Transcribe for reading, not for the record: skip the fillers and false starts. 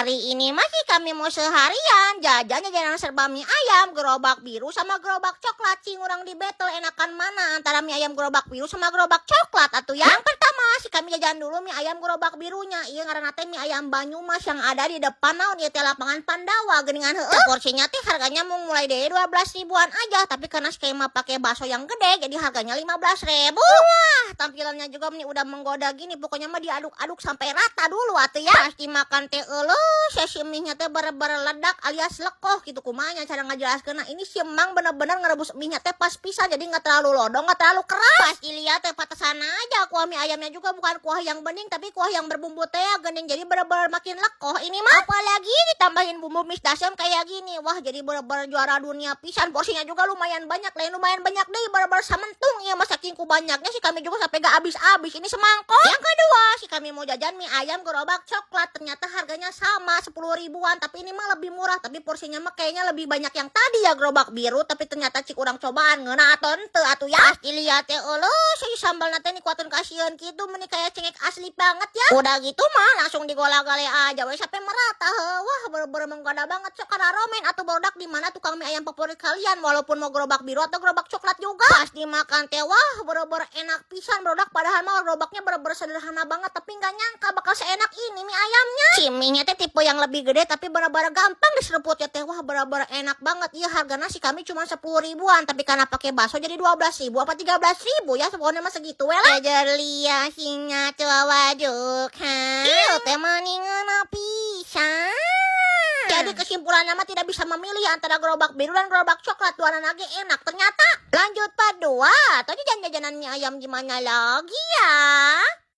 Hari ini masih kami mau seharian jajan serba mie ayam, gerobak biru sama gerobak coklat. Cing orang di battle enakan mana antara mie ayam gerobak biru sama gerobak coklat atuh ya? Yang pertama sih kami jajan dulu mie ayam gerobak birunya. Iya ngaranna teh mie ayam Banyumas yang ada di depan naon ieu teh lapangan Pandawa geuningan heueuh. Porsinya teh harganya mau mulai dari 12 ribuan aja, tapi karena skema pakai bakso yang gede jadi harganya 15.000. Wah, tampilannya juga nih udah menggoda gini. Pokoknya mah diaduk-aduk sampai rata dulu atuh ya. Pasti makan teh mie-nya teh bener-bener ledak alias lekoh gitu kumanya cara ngajelaskeun. Nah, ini si Emang bener-bener ngerebus mie-nya teh pas pisan jadi enggak terlalu lodong, enggak terlalu keras. Pas dilihat teh patesan aja kuah mie ayamnya juga bukan kuah yang bening tapi kuah yang berbumbu teh geuning jadi bener-bener makin lekoh ini mah. Apalagi ditambahin bumbu mie dasem kayak gini. Wah, jadi bener-bener juara dunia pisan. Porsinya juga lumayan banyak, lain lumayan banyak deh bener-bener samentung ya mah saking ku banyaknya sih kami juga sampai gak habis-habis ini semangkok. Yang kedua sih kami mau jajan mie ayam gerobak coklat, ternyata harganya sama 10 ribuan, tapi ini mah lebih murah, tapi porsinya mah kayaknya lebih banyak yang tadi ya gerobak biru, tapi ternyata cik urang cobaan ngeuna atau henteu atuh ya. Pasti lihat ya si sambal nate ni kuatun kasieun gitu meni kayak cengek asli banget ya. Udah gitu mah langsung digola-gale aja we sampai merata. Wah, bener-bener menggoda banget sekarang romen atau bodak di mana tukang mie ayam favorit kalian walaupun mau gerobak biru atau gerobak coklat juga. Pas dimakan teh wah bener-bener enak pisan bodak, padahal mah gerobaknya bener-bener sederhana banget tapi nggak nyangka bakal seenak ini mie ayamnya. Ciminya teh tipe yang lebih gede tapi bener-bener gampang diseruput ya teh. Wah, bener-bener enak banget. Iya, harga nasi kami cuma 10 ribuan tapi karena pakai bakso jadi 12 ribu apa 13 ribu ya, pokoknya mah segitu we lah. Kejar liah singa waduk ha. Ieu teh mendingan pisan. Jadi kesimpulannya mah tidak bisa memilih antara gerobak biru dan gerobak coklat. Dua lagi enak ternyata. Lanjut part 2. Tadi jajan-jajanan mie ayam gimana lagi ya?